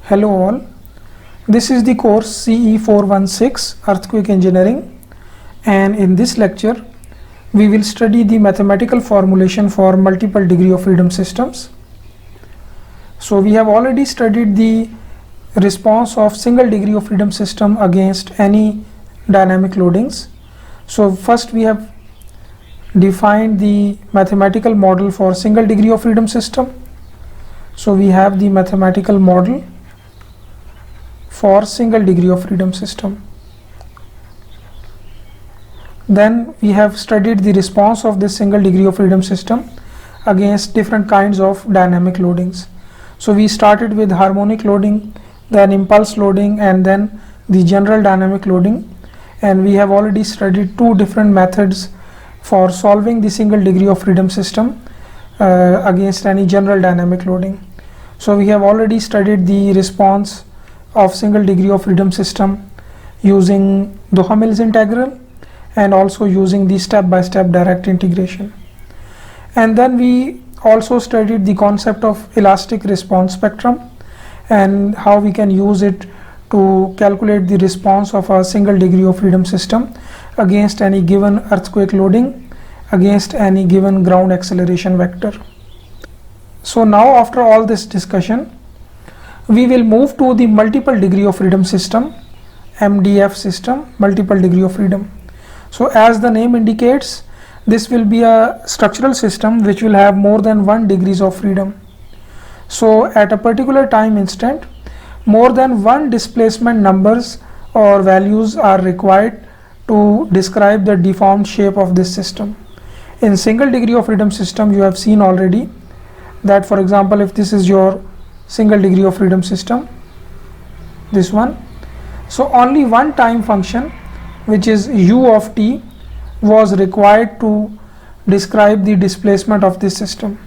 Hello all, this is the course CE 416 Earthquake Engineering, and in this lecture we will study the mathematical formulation for multiple degree of freedom systems. So we have already studied the response of single degree of freedom system against any dynamic loadings. So first we have defined the mathematical model for single degree of freedom system. So we have the mathematical model for single degree of freedom system. Then we have studied the response of this single degree of freedom system against different kinds of dynamic loadings. So we started with harmonic loading, then impulse loading, and then the general dynamic loading, and we have already studied two different methods for solving the single degree of freedom system against any general dynamic loading. So we have already studied the response of single degree of freedom system using Duhamel's integral and also using the step-by-step direct integration. And then we also studied the concept of elastic response spectrum and how we can use it to calculate the response of a single degree of freedom system against any given earthquake loading, against any given ground acceleration vector. So now after all this discussion, we will move to the multiple degree of freedom system, MDF system, multiple degree of freedom. So as the name indicates, this will be a structural system which will have more than 1 degrees of freedom. So at a particular time instant, more than 1 displacement numbers or values are required to describe the deformed shape of this system. In single degree of freedom system, you have seen already that, for example, if this is your single degree of freedom system, this one, so only one time function, which is u of t, was required to describe the displacement of this system.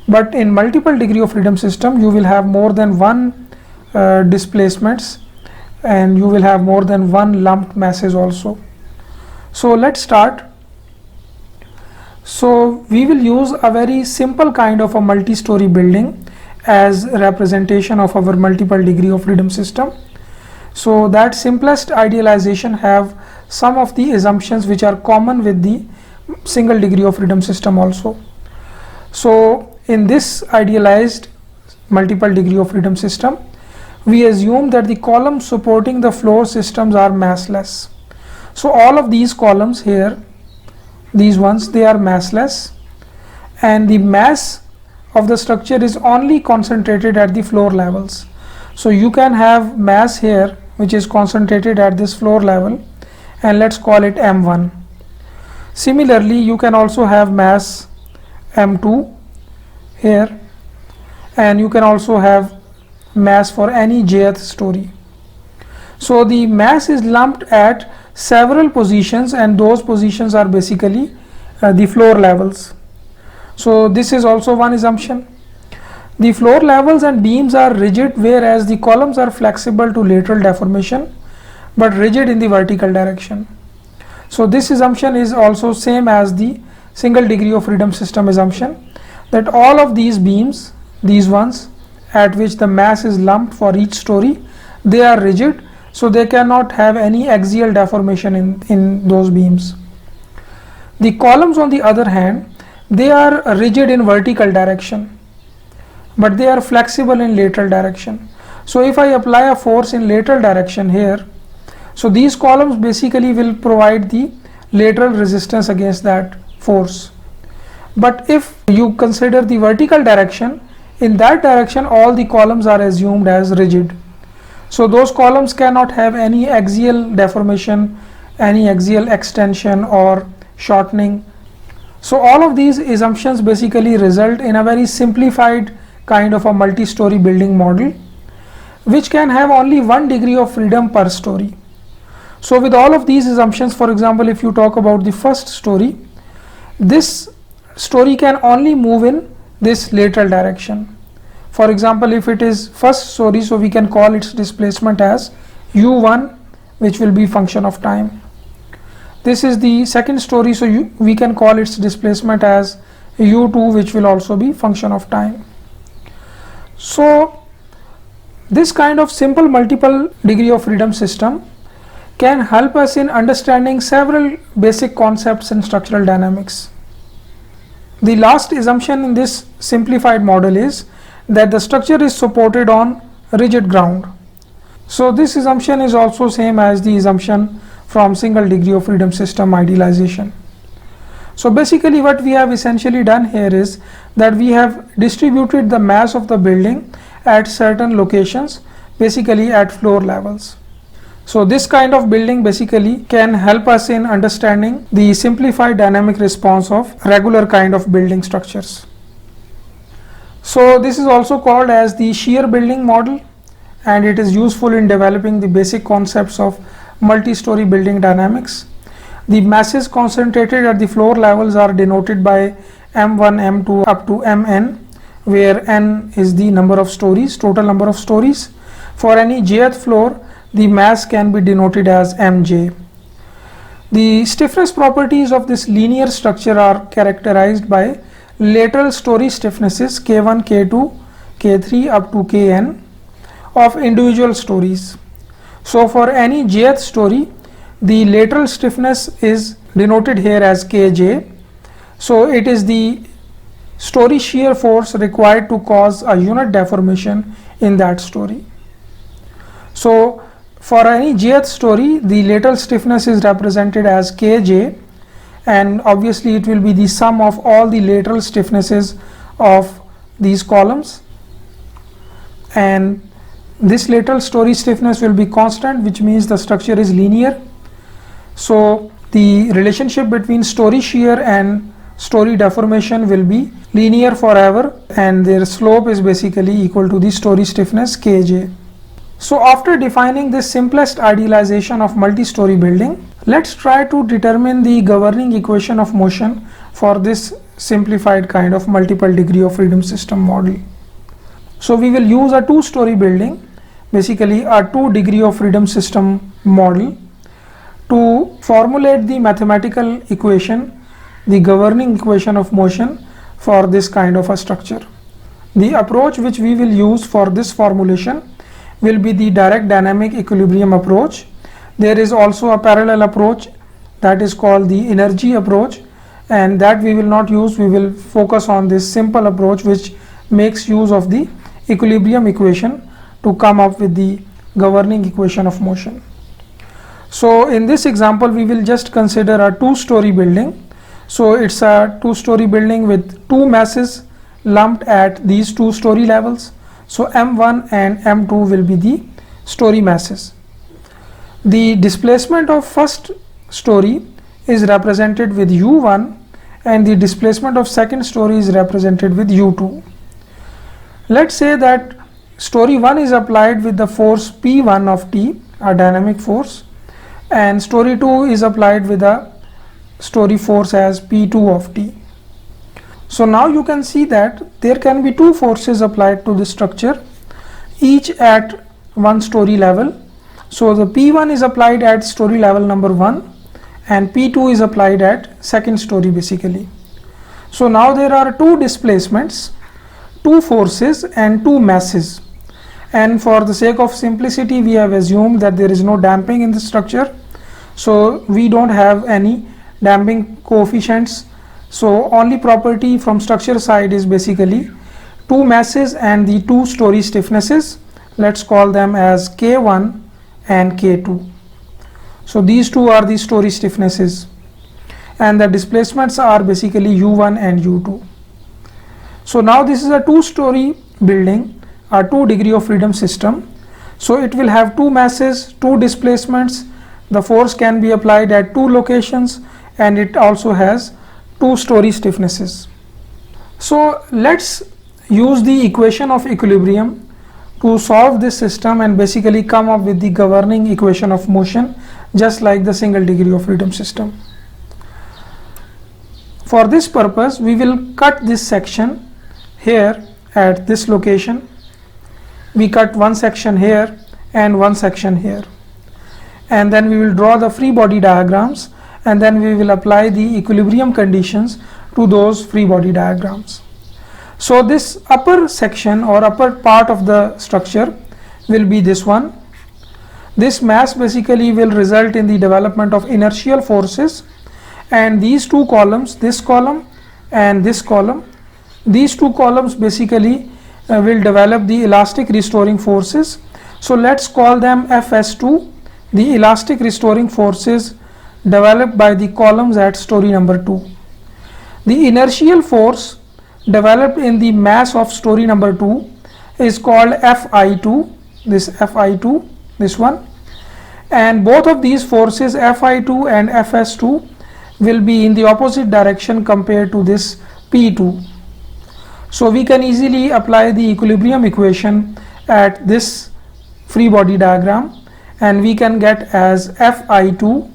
But in multiple degree of freedom system, you will have more than 1 displacements, and you will have more than 1 lumped masses also. So let's start. So we will use a very simple kind of a multi-story building as representation of our multiple degree of freedom system. So that simplest idealization have some of the assumptions which are common with the single degree of freedom system also. So in this idealized multiple degree of freedom system, we assume that the columns supporting the floor systems are massless. So all of these columns here, these ones, they are massless, and the mass of the structure is only concentrated at the floor levels. So you can have mass here which is concentrated at this floor level, and let's call it M1. Similarly, you can also have mass M2 here, and you can also have mass for any jth story. So the mass is lumped at several positions, and those positions are basically the floor levels. So this is also one assumption. The floor levels and beams are rigid, whereas the columns are flexible to lateral deformation but rigid in the vertical direction. So this assumption is also same as the single degree of freedom system assumption, that all of these beams, these ones at which the mass is lumped for each story, they are rigid, so they cannot have any axial deformation in those beams. The columns, on the other hand, they are rigid in vertical direction, but they are flexible in lateral direction. So if I apply a force in lateral direction here, so these columns basically will provide the lateral resistance against that force. But if you consider the vertical direction, in that direction all the columns are assumed as rigid. So those columns cannot have any axial deformation, any axial extension or shortening. So all of these assumptions basically result in a very simplified kind of a multi-story building model, which can have only 1 degree of freedom per story. So with all of these assumptions, for example, if you talk about the first story, this story can only move in this lateral direction. For example, if it is first story, so we can call its displacement as u1, which will be function of time. This is the second story, so we can call its displacement as u2, which will also be function of time. So This kind of simple multiple degree of freedom system can help us in understanding several basic concepts in structural dynamics. The last assumption in this simplified model is that the structure is supported on rigid ground. So this assumption is also same as the assumption from single degree of freedom system idealization. So basically what we have essentially done here is that we have distributed the mass of the building at certain locations, basically at floor levels. So this kind of building basically can help us in understanding the simplified dynamic response of regular kind of building structures. So this is also called as the shear building model, and it is useful in developing the basic concepts of multi-story building dynamics. The masses concentrated at the floor levels are denoted by M1, M2 up to Mn, where n is the number of stories, total number of stories. For any jth floor, the mass can be denoted as Mj. The stiffness properties of this linear structure are characterized by lateral story stiffnesses K1, K2, K3 up to Kn of individual stories. So for any jth story, the lateral stiffness is denoted here as Kj. So it is the story shear force required to cause a unit deformation in that story. So for any jth story, the lateral stiffness is represented as Kj, and obviously it will be the sum of all the lateral stiffnesses of these columns, and this lateral story stiffness will be constant, which means the structure is linear. So the relationship between story shear and story deformation will be linear forever, and their slope is basically equal to the story stiffness Kj. So after defining this simplest idealization of multi-story building, let's try to determine the governing equation of motion for this simplified kind of multiple degree of freedom system model. So we will use a two-story building, basically a 2 degree of freedom system model, to formulate the mathematical equation, the governing equation of motion for this kind of a structure. The approach which we will use for this formulation will be the direct dynamic equilibrium approach. There is also a parallel approach that is called the energy approach, and that we will not use. We will focus on this simple approach which makes use of the equilibrium equation to come up with the governing equation of motion. So in this example we will just consider a two-story building. So it's a two-story building with two masses lumped at these two-story levels. So M1 and M2 will be the story masses. The displacement of first story is represented with U1, and the displacement of second story is represented with U2. Let's say that story 1 is applied with the force P1 of T, a dynamic force, and story 2 is applied with a story force as P2 of T. So now you can see that there can be two forces applied to the structure, each at one story level. So the P1 is applied at story level number 1 and P2 is applied at second story basically. So now there are two displacements, two forces and two masses, and for the sake of simplicity we have assumed that there is no damping in the structure, so we don't have any damping coefficients. So only property from structure side is basically two masses and the two story stiffnesses. Let's call them as K1 and K2. So these two are the story stiffnesses, and the displacements are basically U1 and U2. So now this is a two-story building, a 2 degree of freedom system. So it will have two masses, two displacements. The force can be applied at two locations, and it also has two story stiffnesses. So let's use the equation of equilibrium to solve this system and basically come up with the governing equation of motion, just like the single degree of freedom system. For this purpose we will cut this section here at this location. We cut one section here and one section here, and then we will draw the free body diagrams, and then we will apply the equilibrium conditions to those free body diagrams. So this upper section or upper part of the structure will be this one. This mass basically will result in the development of inertial forces, and these two columns, this column and this column, these two columns basically will develop the elastic restoring forces. So let's call them FS2, the elastic restoring forces developed by the columns at story number 2. The inertial force developed in the mass of story number 2 is called Fi2, this Fi2, this one, and both of these forces Fi2 and Fs2 will be in the opposite direction compared to this P2. So we can easily apply the equilibrium equation at this free body diagram, and we can get as Fi2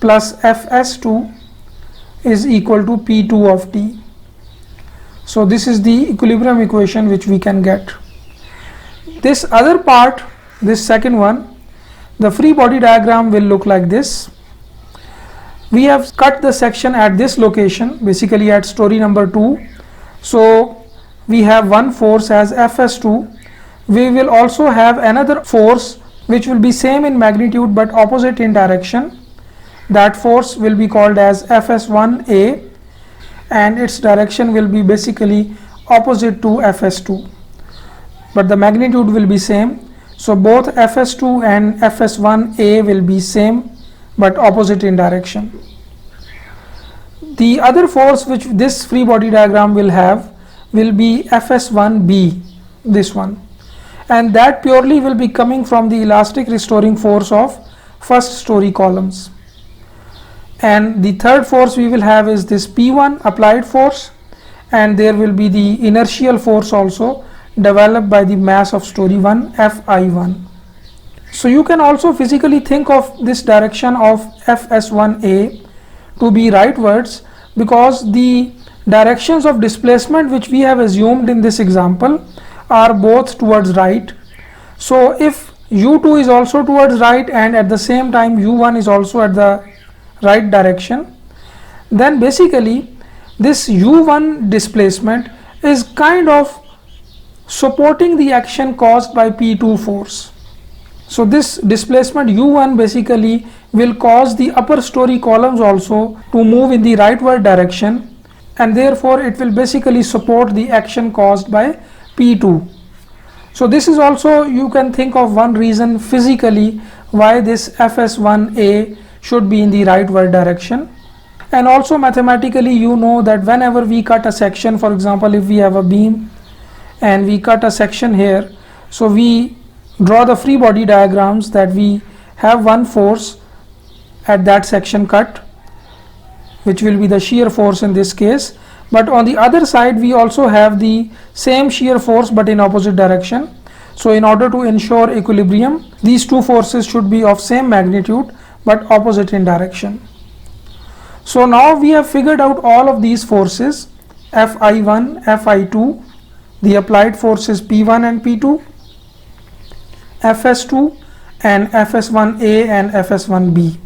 plus Fs2 is equal to P2 of T. So this is the equilibrium equation which we can get. This other part, this second one, the free body diagram will look like this. We have cut the section at this location, basically at story number 2. So we have one force as Fs2. We will also have another force which will be same in magnitude but opposite in direction. That force will be called as Fs1A, and its direction will be basically opposite to Fs2, but the magnitude will be same. So both Fs2 and Fs1A will be same but opposite in direction. The other force which this free body diagram will have will be Fs1B, this one, and that purely will be coming from the elastic restoring force of first story columns. And the third force we will have is this P1 applied force, and there will be the inertial force also developed by the mass of story 1, Fi1. So you can also physically think of this direction of Fs1A to be rightwards, because the directions of displacement which we have assumed in this example are both towards right. So if U2 is also towards right and at the same time U1 is also at the right direction, then basically this U1 displacement is kind of supporting the action caused by P2 force. So this displacement U1 basically will cause the upper story columns also to move in the rightward direction, and therefore it will basically support the action caused by P2. So this is also, you can think of one reason physically why this Fs1A should be in the rightward direction. And also mathematically, you know that whenever we cut a section, for example if we have a beam and we cut a section here, so we draw the free body diagrams that we have one force at that section cut, which will be the shear force in this case, but on the other side we also have the same shear force but in opposite direction. So in order to ensure equilibrium, these two forces should be of same magnitude but opposite in direction. So now we have figured out all of these forces, Fi1, Fi2, the applied forces P1 and P2, Fs2 and Fs1A and Fs1B.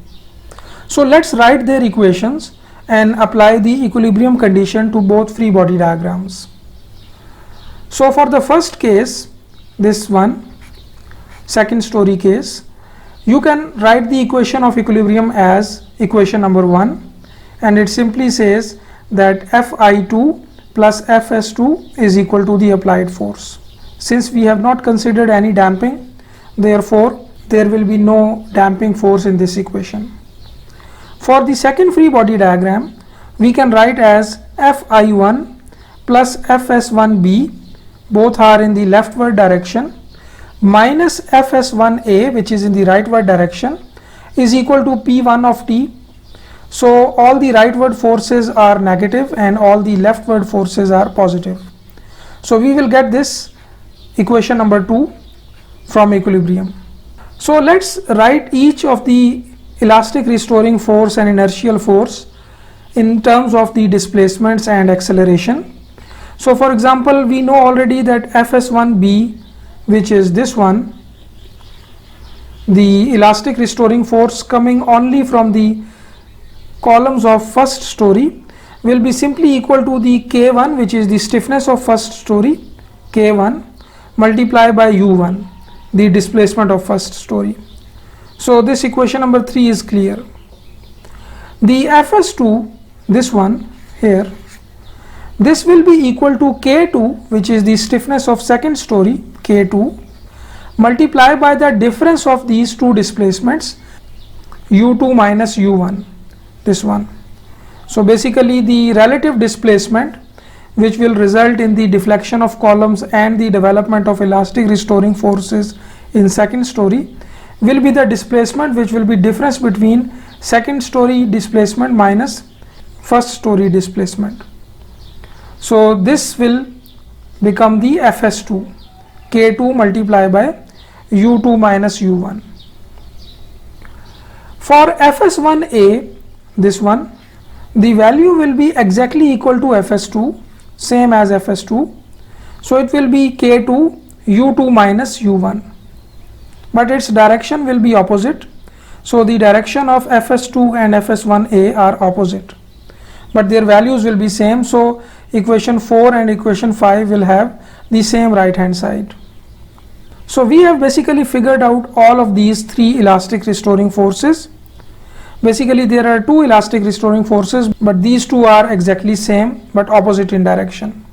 So let's write their equations and apply the equilibrium condition to both free body diagrams. So for the first case, this one, second story case, you can write the equation of equilibrium as equation number 1, and it simply says that Fi2 plus Fs2 is equal to the applied force. Since we have not considered any damping, therefore there will be no damping force in this equation. For the second free body diagram, we can write as Fi1 plus Fs1B, both are in the leftward direction, minus Fs1A, which is in the rightward direction, is equal to P1 of T. So all the rightward forces are negative and all the leftward forces are positive. So we will get this equation number 2 from equilibrium. So let's write each of the elastic restoring force and inertial force in terms of the displacements and acceleration. So for example, we know already that Fs1B, which is this one, the elastic restoring force coming only from the columns of first story, will be simply equal to the K1, which is the stiffness of first story, K1 multiplied by U1. the displacement of first story. So this equation number 3 is clear. The Fs2, this one here, this will be equal to K2, which is the stiffness of second story, K2, multiplied by the difference of these two displacements, U2 minus U1, this one. So basically the relative displacement which will result in the deflection of columns and the development of elastic restoring forces in second story will be the displacement which will be difference between second story displacement minus first story displacement. So this will become the Fs2, K2 multiplied by U2 minus U1. For Fs1a, this one, the value will be exactly equal to Fs2, same as Fs2. So it will be K2 U2 minus U1, but its direction will be opposite. So the direction of Fs2 and Fs1a are opposite, but their values will be same. So equation 4 and equation 5 will have the same right hand side. So we have basically figured out all of these three elastic restoring forces. Basically there are two elastic restoring forces, but these two are exactly same but opposite in direction.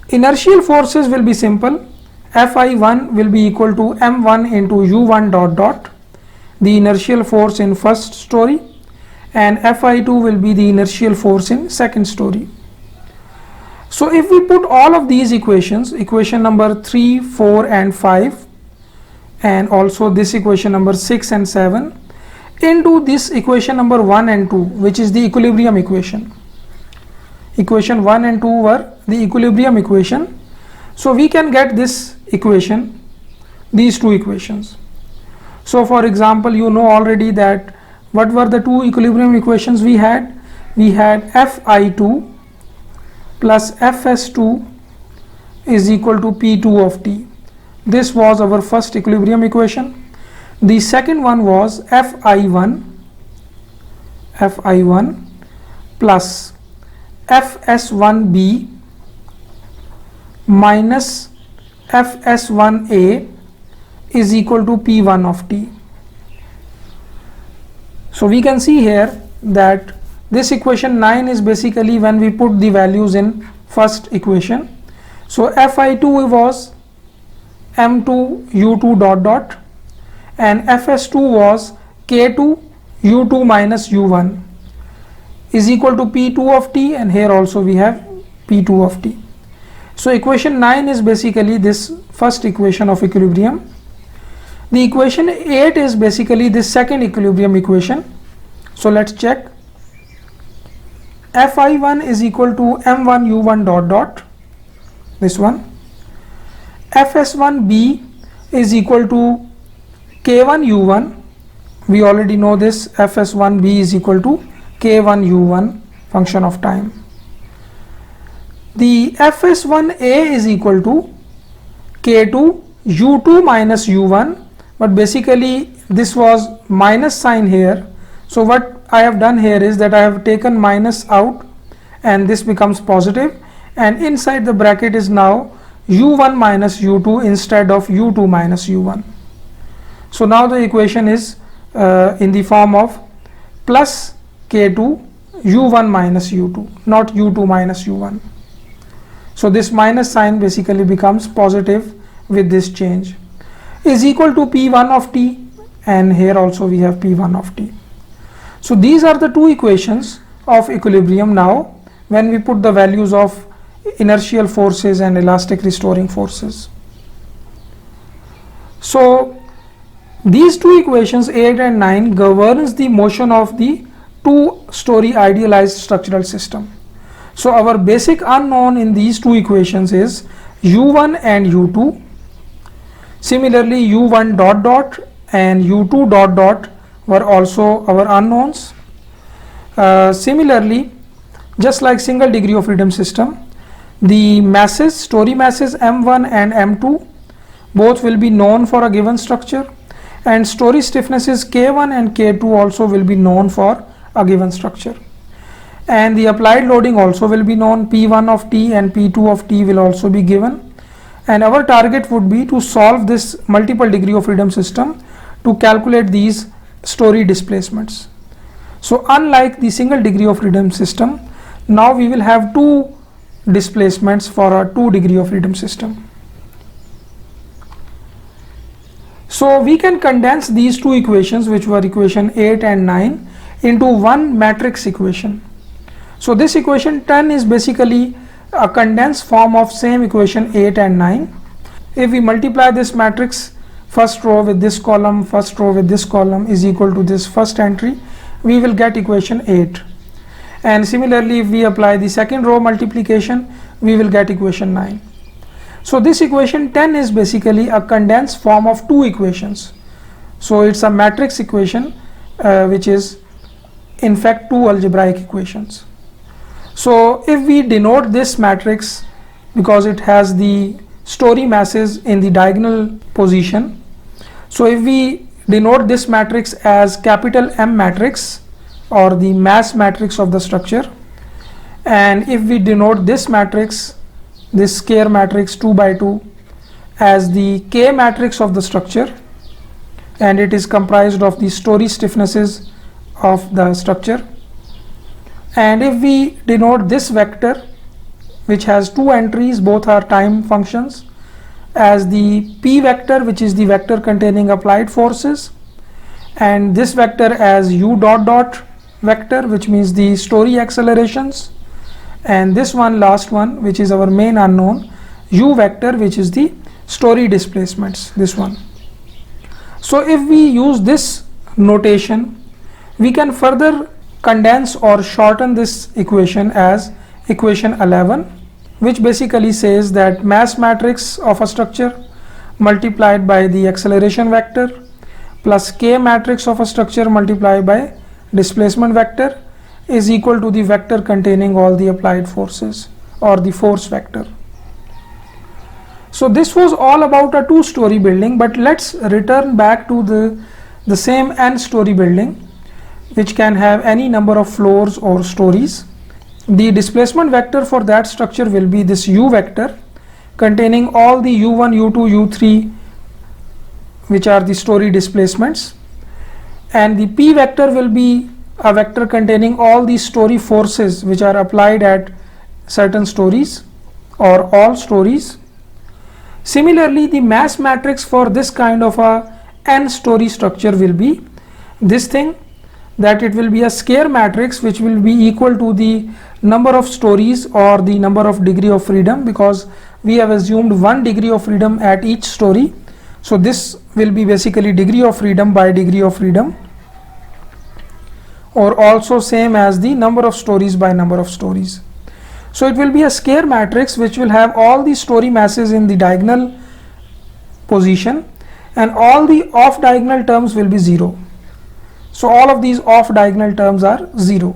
Inertial forces will be simple. Fi1 will be equal to m1 into u1 dot dot, the inertial force in first story, and Fi2 will be the inertial force in second story. So if we put all of these equations, equation number 3, 4 and 5, and also this equation number 6 and 7, into this equation number 1 and 2, which is the equilibrium equation. Equation 1 and 2 were the equilibrium equation. So we can get this equation, these two equations. So for example, you know already that what were the two equilibrium equations we had? We had Fi2 plus Fs2 is equal to P2 of t. This was our first equilibrium equation. The second one was Fi1 plus Fs1b minus Fs1a is equal to P1 of t. So we can see here that this equation 9 is basically when we put the values in first equation. So Fi2 was m2 u2 dot dot, and Fs2 was K2 u2 minus u1 is equal to P2 of t, and here also we have P2 of t. So equation 9 is basically this first equation of equilibrium. The equation 8 is basically this second equilibrium equation. So let's check. Fi1 is equal to m1 u1 dot dot, this one. Fs1b is equal to K1 u1. We already know this. Fs1b is equal to K1 u1, function of time. The Fs1a is equal to K2 u2 minus u1, but basically this was minus sign here. So what I have done here is that I have taken minus out and this becomes positive, and inside the bracket is now u1 minus u2 instead of u2 minus u1. So now the equation is in the form of plus K2 u1 minus u2, not u2 minus u1. So this minus sign basically becomes positive with this change, is equal to P1 of t, and here also we have P1 of t. So these are the two equations of equilibrium now when we put the values of inertial forces and elastic restoring forces. So these two equations 8 and 9 governs the motion of the two-story idealized structural system. So our basic unknown in these two equations is u1 and u2. Similarly, u1 dot dot and u2 dot dot were also our unknowns. Similarly, just like single degree of freedom system, the masses, story masses m1 and m2, both will be known for a given structure, and story stiffnesses K1 and K2 also will be known for a given structure, and the applied loading also will be known. P1 of t and P2 of t will also be given, and our target would be to solve this multiple degree of freedom system to calculate these story displacements. So unlike the single degree of freedom system, now we will have two displacements for a 2 degree of freedom system. So we can condense these two equations, which were equation 8 and 9, into one matrix equation. So this equation 10 is basically a condensed form of same equation 8 and 9. If we multiply this matrix, first row with this column, first row with this column is equal to this first entry, we will get equation 8. And similarly, if we apply the second row multiplication, we will get equation 9. So this equation 10 is basically a condensed form of two equations. So it's a matrix equation which is in fact two algebraic equations. So if we denote this matrix, because it has the story masses in the diagonal position, so if we denote this matrix as capital M matrix, or the mass matrix of the structure, and if we denote this matrix, this square matrix 2 by 2, as the K matrix of the structure, and it is comprised of the story stiffnesses of the structure, and if we denote this vector, which has two entries, both are time functions, as the P vector, which is the vector containing applied forces, and this vector as U dot dot vector, which means the story accelerations, and this one, last one, which is our main unknown, U vector, which is the story displacements, this one. So if we use this notation, we can further condense or shorten this equation as equation 11, which basically says that mass matrix of a structure multiplied by the acceleration vector plus K matrix of a structure multiplied by displacement vector is equal to the vector containing all the applied forces, or the force vector. So this was all about a two-story building, but let's return back to the same n-story building, which can have any number of floors or stories. The displacement vector for that structure will be this U vector containing all the U1, U2, U3, which are the story displacements, and the P vector will be a vector containing all the story forces which are applied at certain stories or all stories. Similarly, the mass matrix for this kind of a n-story structure will be this thing, that it will be a square matrix which will be equal to the number of stories or the number of degree of freedom, because we have assumed 1 degree of freedom at each story. So this will be basically degree of freedom by degree of freedom, or also same as the number of stories by number of stories. So it will be a square matrix which will have all the story masses in the diagonal position, and all the off diagonal terms will be 0. So all of these off diagonal terms are 0.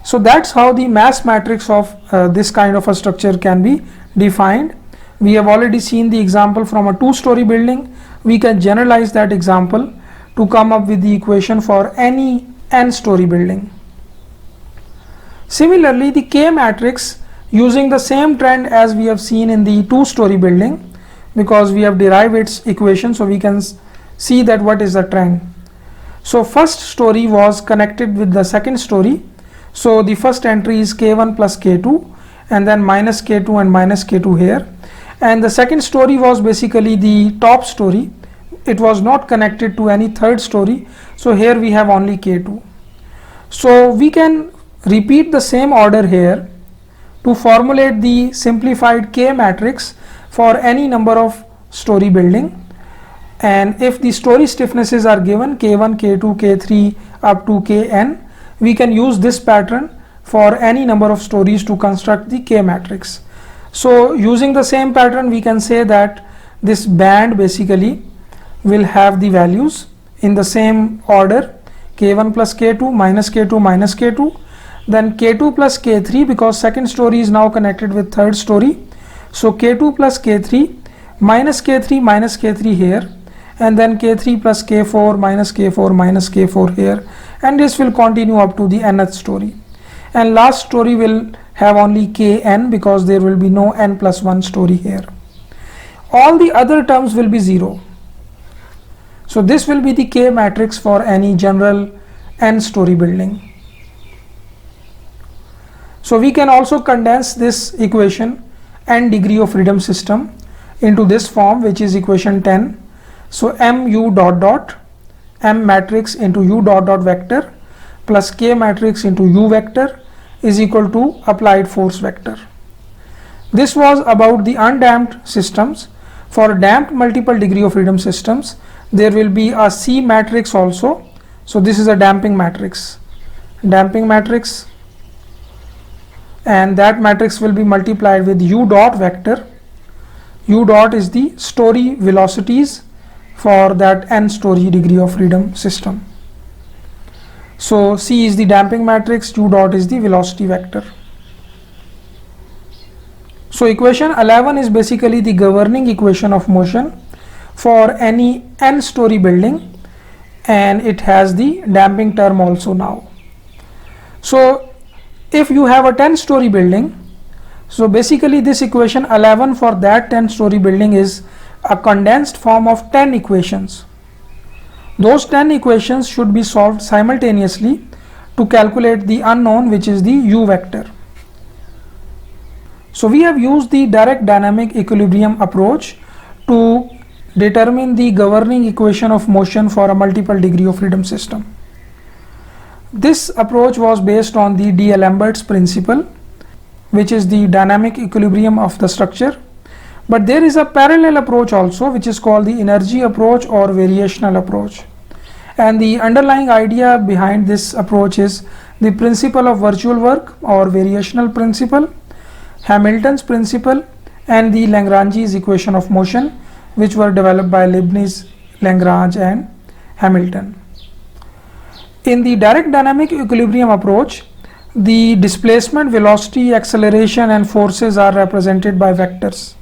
So that's how the mass matrix of this kind of a structure can be defined. We have already seen the example from a two-story building. We can generalize that example to come up with the equation for any n-story building. Similarly, the K matrix, using the same trend as we have seen in the two-story building, because we have derived its equation, so we can see that what is the trend. So first story was connected with the second story, so the first entry is K1 plus K2, and then minus K2 and minus K2 here, and the second story was basically the top story. It was not connected to any third story, so here we have only K2. So we can repeat the same order here to formulate the simplified K matrix for any number of story building, and if the story stiffnesses are given K1, K2, K3 up to Kn, we can use this pattern for any number of stories to construct the K matrix. So using the same pattern, we can say that this band basically will have the values in the same order, K1 plus K2 minus K2 minus K2, then K2 plus K3, because second story is now connected with third story, so K2 plus K3 minus K3 here, and then K3 plus K4 minus K4 minus K4 here, and this will continue up to the nth story, and last story will have only Kn because there will be no n plus 1 story here. all the other terms will be 0. So this will be the K matrix for any general n-story building. So we can also condense this equation, n degree of freedom system, into this form, which is equation 10. So mu dot dot m matrix into u dot dot vector plus K matrix into u vector is equal to applied force vector. This was about the undamped systems. For damped multiple degree of freedom systems, there will be a C matrix also. So this is a damping matrix, and that matrix will be multiplied with u dot vector. U dot is the story velocities for that n story degree of freedom system. So C is the damping matrix, u dot is the velocity vector. So equation 11 is basically the governing equation of motion for any n story building, and it has the damping term also now. So if you have a 10-story building, so basically this equation 11 for that 10-story building is a condensed form of 10 equations. Those 10 equations should be solved simultaneously to calculate the unknown, which is the u vector. So we have used the direct dynamic equilibrium approach to determine the governing equation of motion for a multiple degree of freedom system. This approach was based on the D'Alembert's principle, which is the dynamic equilibrium of the structure. But there is a parallel approach also, which is called the energy approach or variational approach. And the underlying idea behind this approach is the principle of virtual work or variational principle, Hamilton's principle, and the Lagrange's equation of motion, which were developed by Leibniz, Lagrange, and Hamilton. In the direct dynamic equilibrium approach, the displacement, velocity, acceleration, and forces are represented by vectors.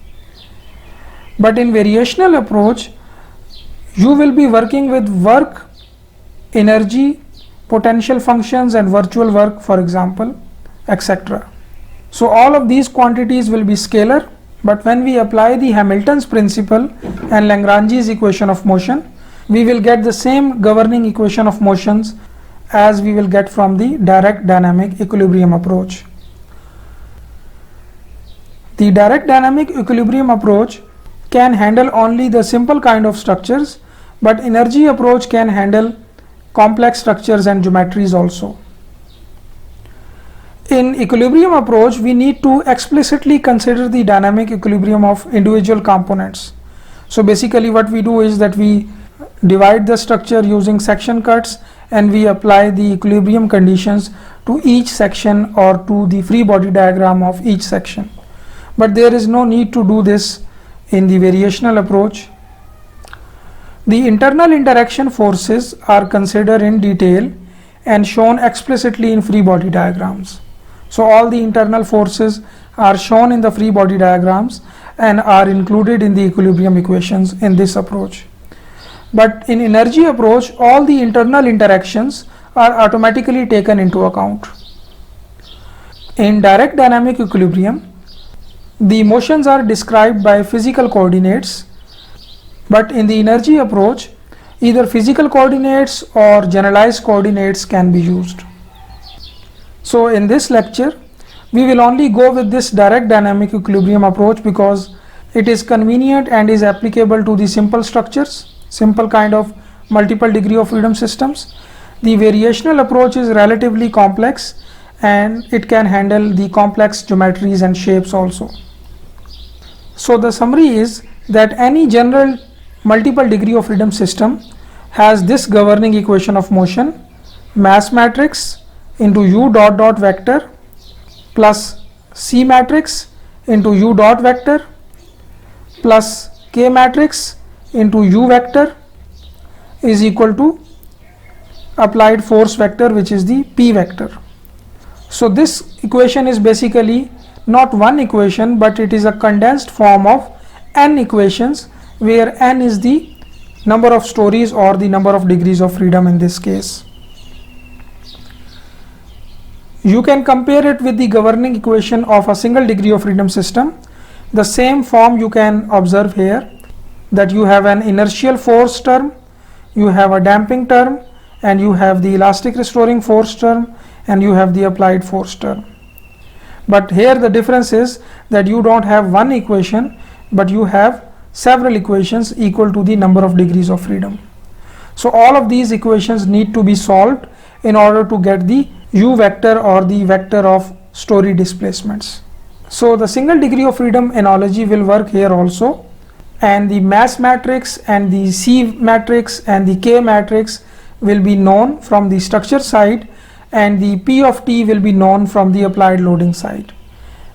But in variational approach, you will be working with work, energy, potential functions, and virtual work, for example, etc. So all of these quantities will be scalar, but when we apply the Hamilton's principle and Lagrange's equation of motion, we will get the same governing equation of motions as we will get from the direct dynamic equilibrium approach. The direct dynamic equilibrium approach can handle only the simple kind of structures, but energy approach can handle complex structures and geometries also. In equilibrium approach, we need to explicitly consider the dynamic equilibrium of individual components. So basically what we do is that we divide the structure using section cuts, and we apply the equilibrium conditions to each section or to the free body diagram of each section. But there is no need to do this in the variational approach. The internal interaction forces are considered in detail and shown explicitly in free body diagrams. So all the internal forces are shown in the free body diagrams and are included in the equilibrium equations in this approach. But in energy approach, all the internal interactions are automatically taken into account. In direct dynamic equilibrium, the motions are described by physical coordinates, but in the energy approach, either physical coordinates or generalized coordinates can be used. So in this lecture, we will only go with this direct dynamic equilibrium approach because it is convenient and is applicable to the simple structures, simple kind of multiple degree of freedom systems. The variational approach is relatively complex and it can handle the complex geometries and shapes also. So the summary is that any general multiple degree of freedom system has this governing equation of motion: mass matrix into u dot dot vector plus C matrix into u dot vector plus K matrix into u vector is equal to applied force vector, which is the P vector. So this equation is basically not one equation, but it is a condensed form of n equations, where n is the number of stories or the number of degrees of freedom in this case. You can compare it with the governing equation of a single degree of freedom system, The same form you can observe here, that you have an inertial force term, you have a damping term, and you have the elastic restoring force term, and you have the applied force term. But here the difference is that you don't have one equation, but you have several equations equal to the number of degrees of freedom. So all of these equations need to be solved in order to get the u vector or the vector of story displacements. So the single degree of freedom analogy will work here also, and the mass matrix and the C matrix and the K matrix will be known from the structure side, and the P of T will be known from the applied loading side.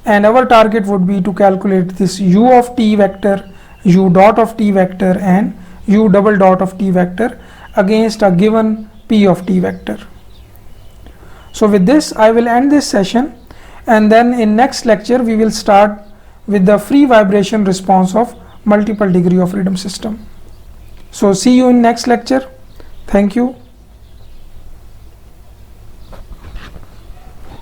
And our target would be to calculate this u of T vector, u dot of T vector, and u double dot of T vector against a given P of T vector. So with this I will end this session, and then in next lecture we will start with the free vibration response of multiple degree of freedom system. So see you in next lecture. Thank you.